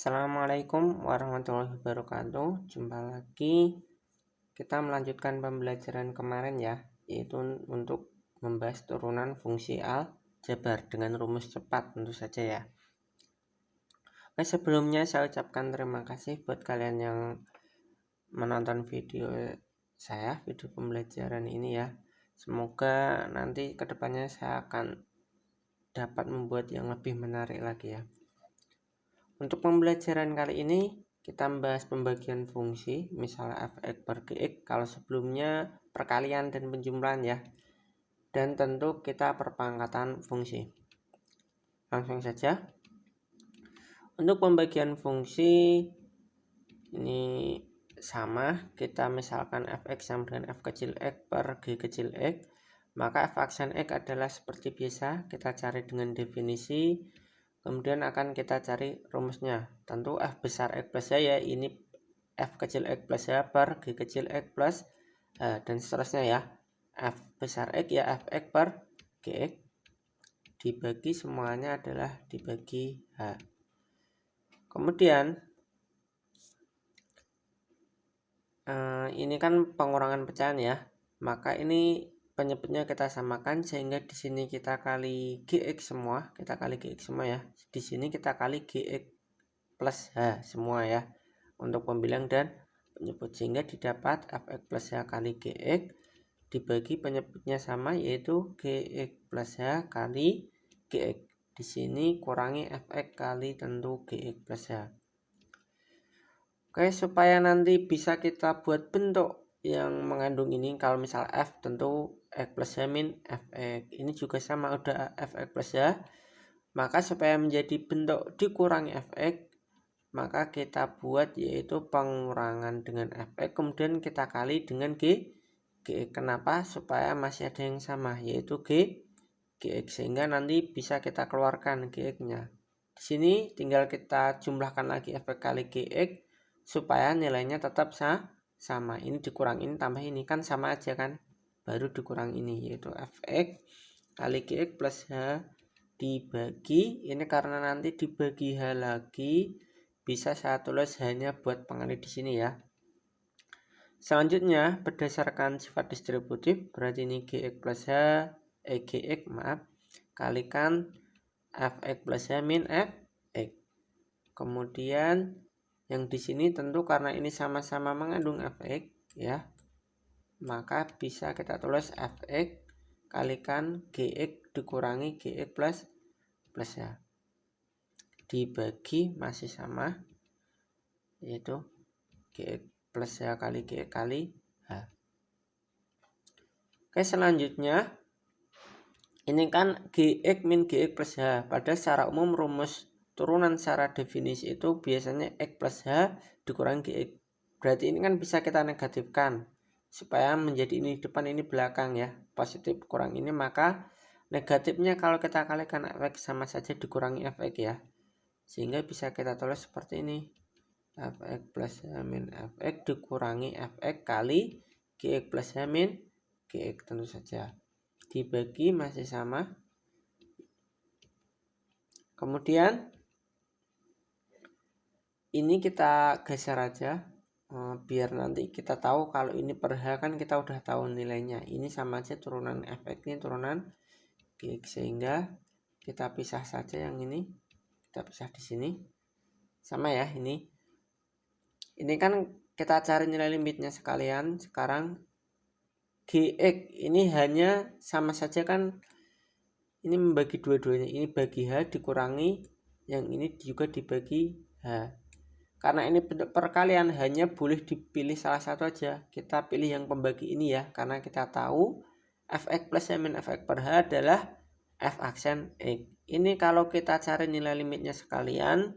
Assalamualaikum warahmatullahi wabarakatuh. Jumpa lagi, kita melanjutkan pembelajaran kemarin ya, yaitu untuk membahas turunan fungsi aljabar dengan rumus cepat tentu saja ya. Oke, sebelumnya saya ucapkan terima kasih buat kalian yang menonton video video pembelajaran ini ya. Semoga nanti kedepannya saya akan dapat membuat yang lebih menarik lagi ya. Untuk pembelajaran kali ini kita membahas pembagian fungsi, misalnya fx per gx. Kalau sebelumnya perkalian dan penjumlahan ya. Dan tentu kita perpangkatan fungsi. Langsung saja. Untuk pembagian fungsi ini sama, kita misalkan fx sama dengan f kecil x per g kecil x. Maka f aksen x adalah seperti biasa, kita cari dengan definisi. Kemudian akan kita cari rumusnya. Tentu f besar x plus h ya, ini f kecil x plus h per g kecil x plus h, dan seterusnya ya. F besar x ya fx per gx dibagi semuanya adalah dibagi h. Kemudian ini kan pengurangan pecahan ya. Maka ini penyebutnya kita samakan sehingga di sini kita kali gx semua, ya. Di sini kita kali gx plus h semua ya untuk pembilang dan penyebut, sehingga didapat fx plus h kali gx dibagi penyebutnya sama, yaitu gx plus h kali gx. Di sini kurangi fx kali tentu gx plus h. Oke, supaya nanti bisa kita buat bentuk yang mengandung ini, kalau misal f tentu x plus h min fx, ini juga sama udah fx plus h. Maka supaya menjadi bentuk dikurangi fx, maka kita buat yaitu pengurangan dengan fx, kemudian kita kali dengan gx. Kenapa? Supaya masih ada yang sama, yaitu gx, sehingga nanti bisa kita keluarkan gx-nya. Di sini tinggal kita jumlahkan lagi fx kali gx supaya nilainya tetap sama. Ini dikurang ini tambah ini kan sama aja kan, baru dikurang ini, yaitu fx kali gx plus h dibagi ini, karena nanti dibagi h lagi bisa saya tulis hanya buat pengali di sini ya. Selanjutnya berdasarkan sifat distributif, berarti ini gx plus h gx kalikan fx plus h min fx. Kemudian yang di sini tentu karena ini sama-sama mengandung fx ya, maka bisa kita tulis fx kalikan gx dikurangi gx plus h dibagi masih sama, yaitu gx plus h kali gx kali h. Oke, selanjutnya ini kan gx min gx plus h. Pada secara umum rumus turunan secara definisi itu biasanya x plus h dikurangi gx. Berarti ini kan bisa kita negatifkan supaya menjadi ini depan ini belakang ya, positif kurang ini, maka negatifnya kalau kita kalikan fx sama saja dikurangi fx ya, sehingga bisa kita tulis seperti ini, fx plus h min fx dikurangi fx kali gx plus h min gx, tentu saja dibagi masih sama. Kemudian ini kita geser aja biar nanti kita tahu. Kalau ini per h kan kita udah tahu nilainya, ini sama aja turunan fx ini turunan gx, sehingga kita pisah saja yang ini, kita pisah di sini sama ya. Ini kan kita cari nilai limitnya sekalian. Sekarang gx ini hanya sama saja kan, ini membagi dua-duanya, ini bagi h dikurangi yang ini juga dibagi h. Karena ini bentuk perkalian hanya boleh dipilih salah satu aja, kita pilih yang pembagi ini ya, karena kita tahu fx plus h min fx per h adalah f aksen x. Ini kalau kita cari nilai limitnya sekalian,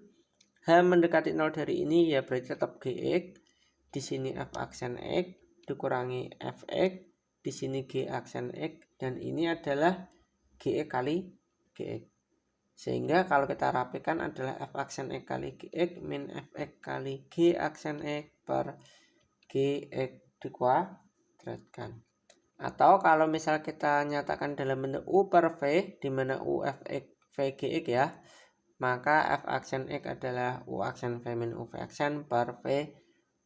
h mendekati 0 dari ini ya berarti tetap gx, di sini f aksen x dikurangi fx, di sini g aksen x, dan ini adalah gx kali gx. Sehingga kalau kita rapikan adalah f aksen x kali gx min fx kali g aksen x per gx dikuadratkan. Atau kalau misal kita nyatakan dalam bentuk u per v, di mana u fx v gx ya, maka f aksen X adalah U aksen V min U V aksen per V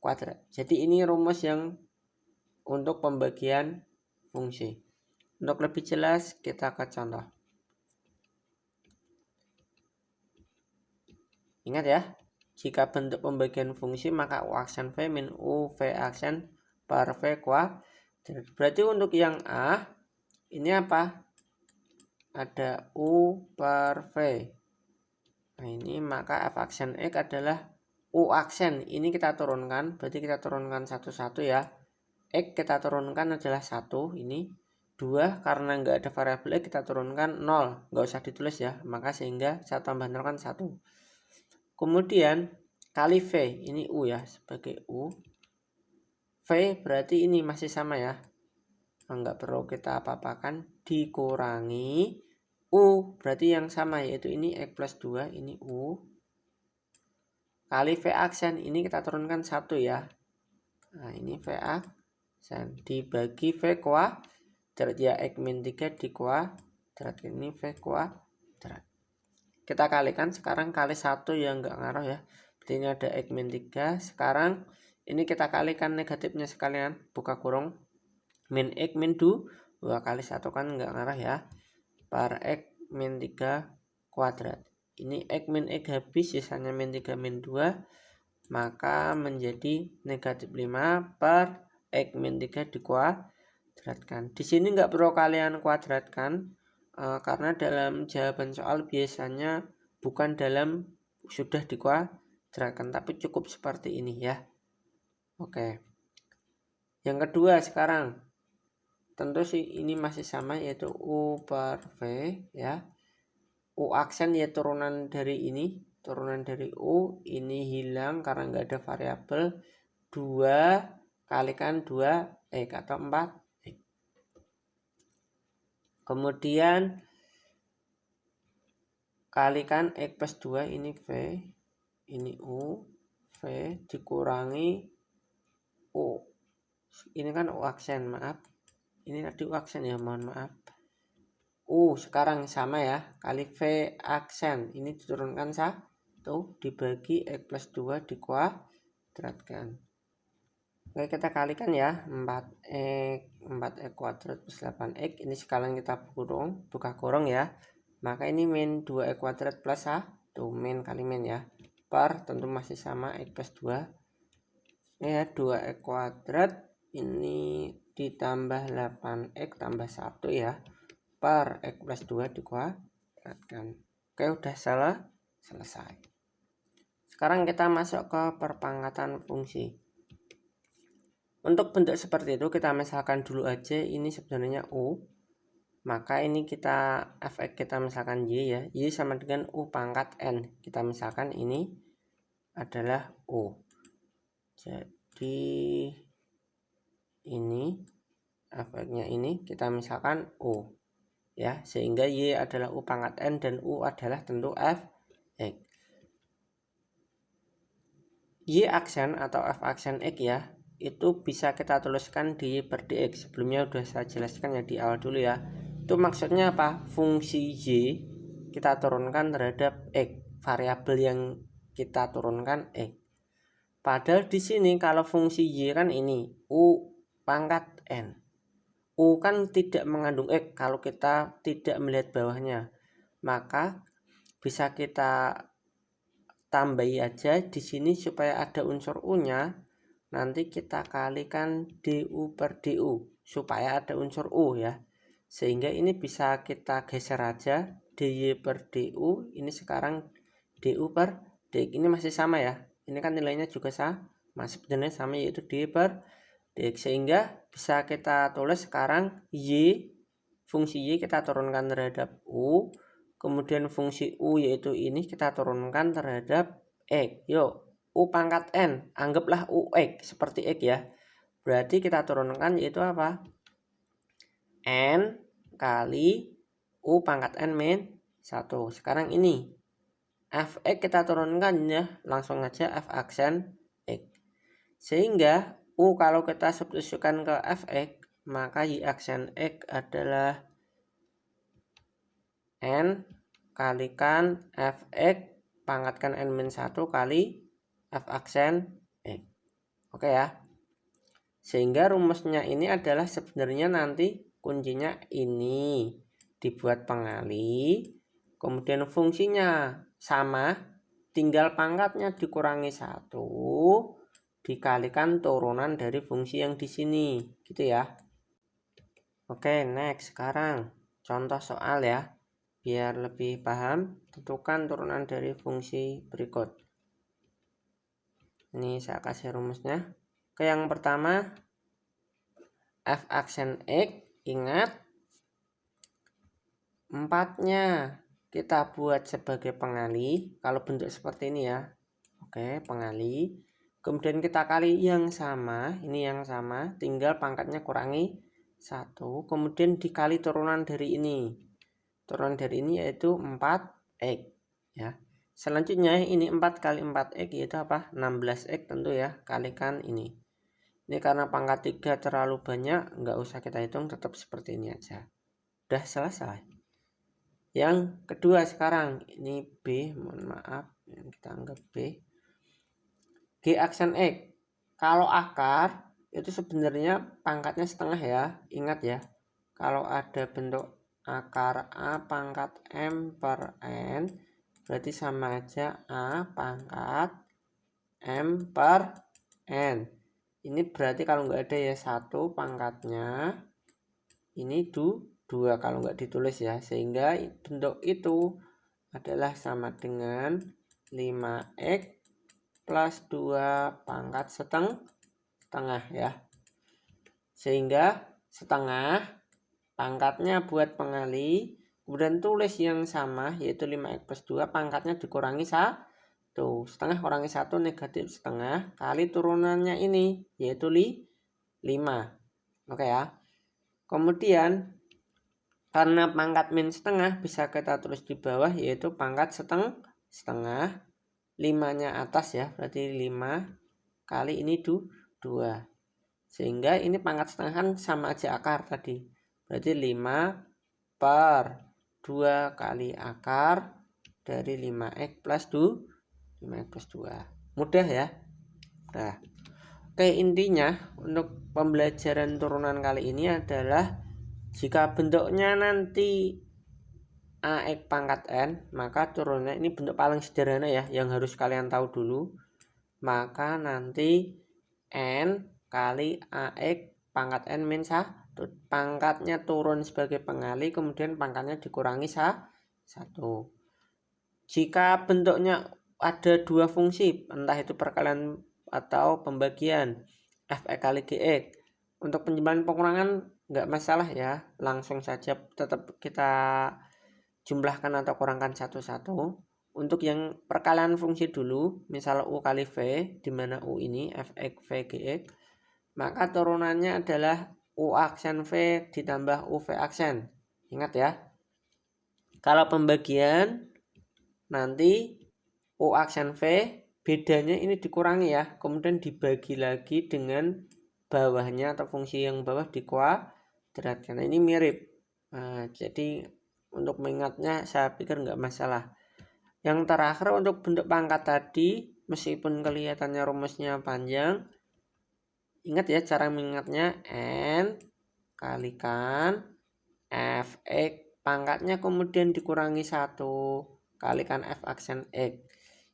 kuadrat. Jadi ini rumus yang untuk pembagian fungsi. Untuk lebih jelas kita ke contoh. Ingat ya, jika bentuk pembagian fungsi maka U aksen V min U V aksen per V kuadrat. Berarti untuk yang A ini apa? Ada U per V. Nah ini maka F aksen X adalah U aksen. Ini kita turunkan, berarti kita turunkan satu-satu ya. X kita turunkan adalah 1 ini. 2 karena nggak ada variabel X kita turunkan 0. Nggak usah ditulis ya. Maka sehingga 1 tambah 0 kan 1. Kemudian kali V, ini U ya, sebagai U. V berarti ini masih sama ya. Nggak perlu kita apa-apakan. Dikurangi U, berarti yang sama yaitu ini X plus 2, ini U. Kali V aksen, ini kita turunkan 1 ya. Nah ini V aksen. Dibagi V kuadrat ya, X min 3 di kuadrat. Ini V kuadrat. Kita kalikan sekarang kali 1 yang enggak ngaruh ya. Berarti ini ada X min 3. Sekarang ini kita kalikan negatifnya sekalian. Buka kurung. Min X min 2 kali 1 kan enggak ngaruh ya. Per X min 3 kuadrat. Ini X min X habis. Sisanya min 3 min 2. Maka menjadi negatif 5 per X min 3 dikuadratkan. Di sini enggak perlu kalian kuadratkan. Karena dalam jawaban soal biasanya bukan dalam sudah dikuadratkan, tapi cukup seperti ini ya. Oke. Yang kedua sekarang, tentu sih ini masih sama yaitu U per V ya. U aksen ya turunan dari ini, turunan dari U, ini hilang karena nggak ada variabel. 2 kalikan 2 X atau 4. Kemudian kalikan X plus 2 ini V, ini U, V dikurangi U. Ini kan U aksen, maaf. Ini tadi U aksen ya, mohon maaf. U sekarang sama ya, kali V aksen. Ini diturunkan 1 dibagi X plus 2 dikuadratkan. Oke, kita kalikan ya, 4X kuadrat plus 8X. Ini sekarang kita buka kurung ya. Maka ini min 2X kuadrat plus 1. Min kali min ya. Per tentu masih sama X plus 2. Ya, 2X kuadrat. Ini ditambah 8X tambah 1 ya. Per X plus 2 dikuadratkan. Oke, udah selesai. Sekarang kita masuk ke perpangkatan fungsi. Untuk bentuk seperti itu kita misalkan dulu aja ini sebenarnya U. Maka ini kita fx kita misalkan Y ya. Y sama dengan U pangkat N. Kita misalkan ini adalah U. Jadi ini fx-nya ini kita misalkan U. Ya, sehingga Y adalah U pangkat N dan U adalah tentu fx. Y aksen atau f aksen X ya. Itu bisa kita tuliskan di per dx. Sebelumnya udah saya jelaskan ya di awal dulu ya. Itu maksudnya apa? Fungsi Y kita turunkan terhadap X, variabel yang kita turunkan X. Padahal di sini kalau fungsi Y kan ini U pangkat N. U kan tidak mengandung X kalau kita tidak melihat bawahnya. Maka bisa kita tambahi aja di sini supaya ada unsur U-nya. Nanti kita kalikan du per du supaya ada unsur U ya. Sehingga ini bisa kita geser aja dy per du. Ini sekarang du per dx. Ini masih sama ya. Ini kan nilainya juga sama. Sebenarnya sama yaitu dy per dx. Sehingga bisa kita tulis sekarang y, fungsi y kita turunkan terhadap U. Kemudian fungsi U yaitu ini kita turunkan terhadap X. Yuk. U pangkat N, anggaplah UX seperti X ya. Berarti kita turunkan yaitu apa? N kali U pangkat N min 1. Sekarang ini Fx kita turunkan ya, langsung aja F aksen X. Sehingga U kalau kita substitusikan ke Fx, maka Y aksen X adalah N kalikan fx pangkatkan n-1 kali f aksen x. Oke ya. Sehingga rumusnya ini adalah sebenarnya nanti kuncinya ini dibuat pengali, kemudian fungsinya sama, tinggal pangkatnya dikurangi 1 dikalikan turunan dari fungsi yang di sini, gitu ya. Oke, next. Sekarang contoh soal ya. Biar lebih paham, tentukan turunan dari fungsi berikut. Ini saya kasih rumusnya. Oke, yang pertama f aksen x, ingat 4-nya kita buat sebagai pengali. Kalau bentuk seperti ini ya. Oke, pengali. Kemudian kita kali yang sama, ini yang sama, tinggal pangkatnya kurangi 1, kemudian dikali turunan dari ini. Turunan dari ini yaitu 4x ya. Selanjutnya ini 4 kali 4x yaitu apa? 16x tentu ya, kalikan ini. Ini karena pangkat 3 terlalu banyak, nggak usah kita hitung, tetap seperti ini aja. Udah selesai. Yang kedua sekarang, ini B, mohon maaf, kita anggap B. G aksen X. Kalau akar itu sebenarnya pangkatnya setengah ya, ingat ya. Kalau ada bentuk akar A pangkat M per N, berarti sama aja A pangkat M per N. Ini berarti kalau nggak ada ya 1 pangkatnya, ini 2 kalau nggak ditulis ya. Sehingga bentuk itu adalah sama dengan 5x plus 2 pangkat setengah ya. Sehingga setengah pangkatnya buat pengali, kemudian tulis yang sama yaitu 5x plus 2 pangkatnya dikurangi 1. Setengah kurangi 1 negatif setengah kali turunannya ini yaitu 5. Oke ya. Kemudian karena pangkat min setengah bisa kita tulis di bawah yaitu pangkat setengah. 5-nya atas ya, berarti 5 kali ini 2. Sehingga ini pangkat setengah kan sama aja akar tadi. Berarti 5 per 2 kali akar dari 5x plus 2. 5x plus 2. Mudah ya. Nah, oke, intinya untuk pembelajaran turunan kali ini adalah jika bentuknya nanti AX pangkat N, maka turunnya ini bentuk paling sederhana ya, yang harus kalian tahu dulu. Maka nanti N kali AX pangkat N min 1. Pangkatnya turun sebagai pengali, kemudian pangkatnya dikurangi 1. Jika bentuknya ada 2 fungsi, entah itu perkalian atau pembagian, fx kali gx, untuk penjumlahan pengurangan nggak masalah ya, langsung saja tetap kita jumlahkan atau kurangkan satu-satu. Untuk yang perkalian fungsi dulu, misal u kali v, di mana u ini fx v gx, maka turunannya adalah u aksen v ditambah uv aksen. Ingat ya. Kalau pembagian nanti u aksen v bedanya ini dikurangi ya, kemudian dibagi lagi dengan bawahnya atau fungsi yang bawah dikuadratkan. Nah, ini mirip. Nah, jadi untuk mengingatnya saya pikir nggak masalah. Yang terakhir untuk bentuk pangkat tadi, meskipun kelihatannya rumusnya panjang, ingat ya cara mengingatnya, n kalikan fx pangkatnya kemudian dikurangi 1 kalikan f aksen x.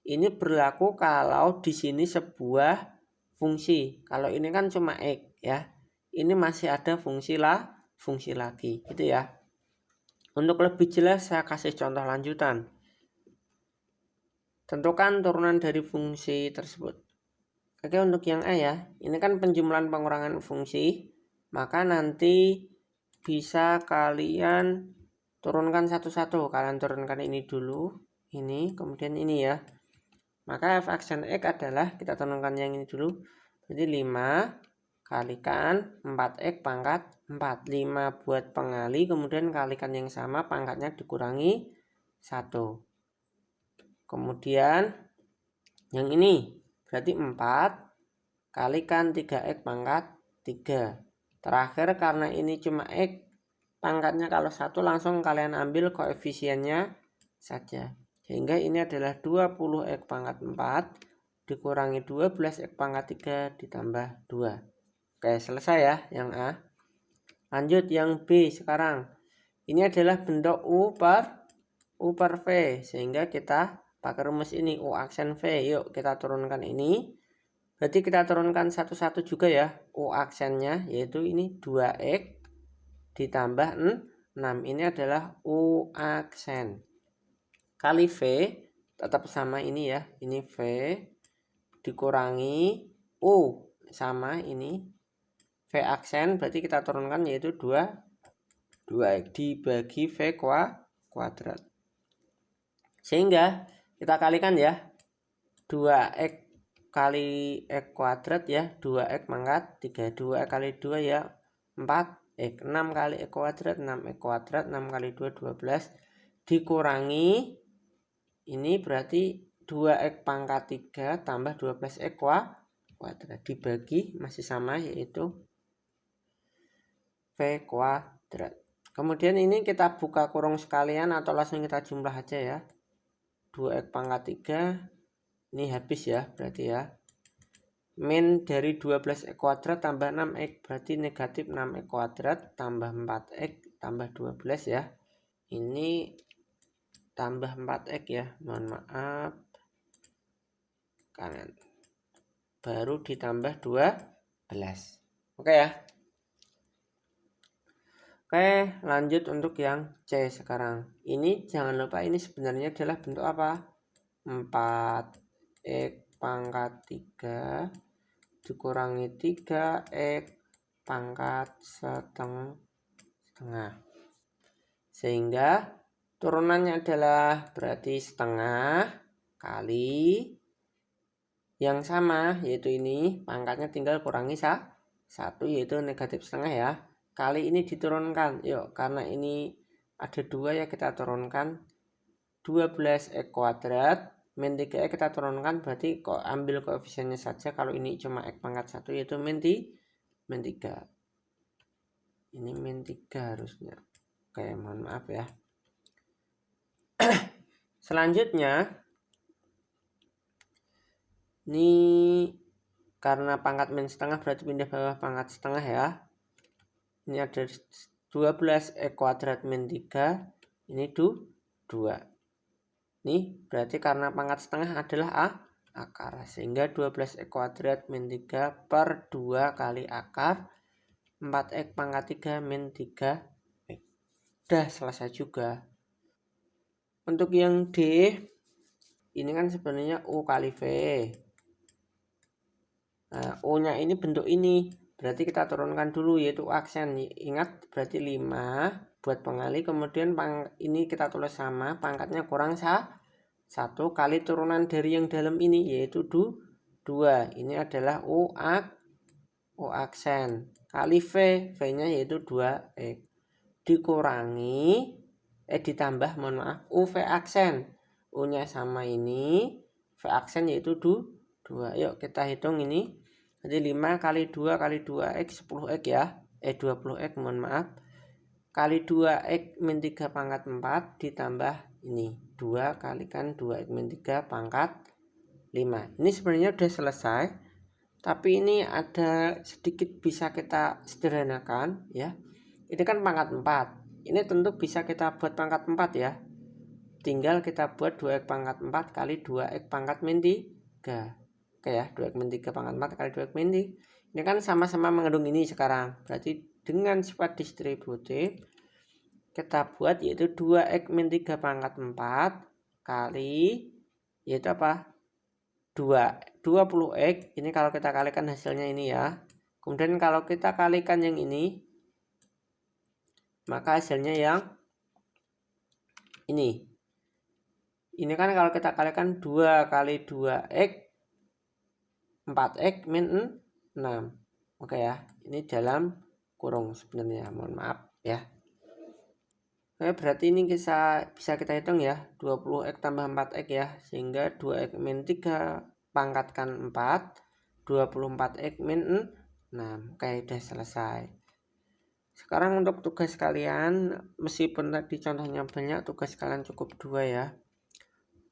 Ini berlaku kalau di sini sebuah fungsi. Kalau ini kan cuma x ya. Ini masih ada fungsi lagi, gitu ya. Untuk lebih jelas saya kasih contoh lanjutan. Tentukan turunan dari fungsi tersebut. Oke, untuk yang A ya, ini kan penjumlahan pengurangan fungsi, maka nanti bisa kalian turunkan satu-satu. Kalian turunkan ini dulu, ini, kemudian ini ya. Maka f aksen x adalah, kita turunkan yang ini dulu, jadi 5 kalikan 4x pangkat 4. 5 buat pengali, kemudian kalikan yang sama, pangkatnya dikurangi 1. Kemudian yang ini berarti 4 kalikan 3x pangkat 3. Terakhir karena ini cuma x, pangkatnya kalau 1 langsung kalian ambil koefisiennya saja. Sehingga ini adalah 20x pangkat 4 dikurangi 12x pangkat 3 ditambah 2. Oke, selesai ya yang A. Lanjut yang B sekarang. Ini adalah bentuk U per V. Sehingga kita pakai rumus ini, U aksen V. Yuk kita turunkan ini. Berarti kita turunkan satu-satu juga ya. U aksennya yaitu ini 2x ditambah 6. Ini adalah U aksen. Kali V tetap sama ini ya. Ini V dikurangi U sama ini V aksen, berarti kita turunkan yaitu 2x dibagi V kuadrat. Sehingga kita kalikan ya. 2x kali x kuadrat ya, 2x pangkat 3. 2 kali 2 ya 4x. 6 kali x kuadrat 6x kuadrat. 6 kali 2 12 dikurangi ini berarti 2x pangkat 3 tambah 12x kuadrat dibagi masih sama yaitu V kuadrat. Kemudian ini kita buka kurung sekalian atau langsung kita jumlah aja ya. 2x pangkat 3 ini habis ya berarti ya. Min dari 12x kuadrat tambah 6x berarti negatif 6x kuadrat tambah 4x tambah 12 ya. Ini tambah 4x ya, mohon maaf kanan, baru ditambah 12. Oke ya. Oke, lanjut untuk yang C sekarang. Ini jangan lupa ini sebenarnya adalah bentuk apa? 4x pangkat 3 dikurangi 3x pangkat setengah. Sehingga turunannya adalah berarti setengah kali yang sama yaitu ini pangkatnya tinggal kurangi 1 yaitu negatif setengah ya. Kali ini diturunkan. Yuk karena ini ada 2 ya kita turunkan 12x kuadrat min 3x kita turunkan berarti kok ambil koefisiennya saja. Kalau ini cuma x pangkat 1 yaitu min 3. Ini min 3 harusnya. Oke, mohon maaf ya. Selanjutnya ini karena pangkat min setengah berarti pindah bawah pangkat setengah ya. Ini ada 12x kuadrat min 3. Ini 2. Ini berarti karena pangkat setengah adalah akar. Sehingga 12x kuadrat min 3 per 2 kali akar 4x pangkat 3 min 3. Udah selesai juga. Untuk yang D ini kan sebenarnya U kali V. Nah, U-nya ini bentuk ini. Berarti kita turunkan dulu yaitu aksen. Ingat berarti 5 buat pengali. Kemudian ini kita tulis sama. Pangkatnya kurang 1 kali turunan dari yang dalam ini yaitu 2. Ini adalah U aksen. Kali V. V-nya yaitu 2x. Dikurangi. Ditambah mohon maaf. UV aksen. U-nya sama ini. V aksen yaitu 2. Yuk kita hitung ini. Jadi 5 kali 2 kali 2x 10x ya. 20x mohon maaf. Kali 2x min 3 pangkat 4 ditambah ini. 2 kalikan 2x min 3 pangkat 5. Ini sebenarnya udah selesai. Tapi ini ada sedikit bisa kita sederhanakan ya. Ini kan pangkat 4. Ini tentu bisa kita buat pangkat 4 ya. Tinggal kita buat 2x pangkat 4 kali 2x pangkat min 3. Oke ya, 2x min 3 pangkat 4 kali 2x min 3. Ini kan sama-sama mengandung ini sekarang. Berarti dengan sifat distributif kita buat yaitu 2x min 3 pangkat 4 kali yaitu apa? 20x. Ini kalau kita kalikan hasilnya ini ya. Kemudian kalau kita kalikan yang ini maka hasilnya yang ini. Ini kan kalau kita kalikan 2 kali 2x 4x min 6. Oke ya, ini dalam kurung sebenarnya, mohon maaf ya. Oke, berarti ini bisa kita hitung ya, 20x tambah 4x ya. Sehingga 2x min 3 pangkatkan 4, 24x min 6. Oke, udah selesai. Sekarang untuk tugas kalian, meskipun tadi contohnya banyak, tugas kalian cukup 2 ya.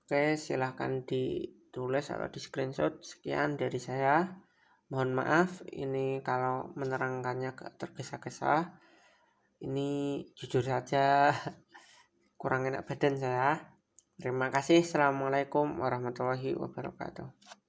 Oke, silahkan ditulis atau di screenshot. Sekian dari saya. Mohon maaf ini kalau menerangkannya agak tergesa-gesa. Ini jujur saja kurang enak badan saya. Terima kasih. Assalamualaikum warahmatullahi wabarakatuh.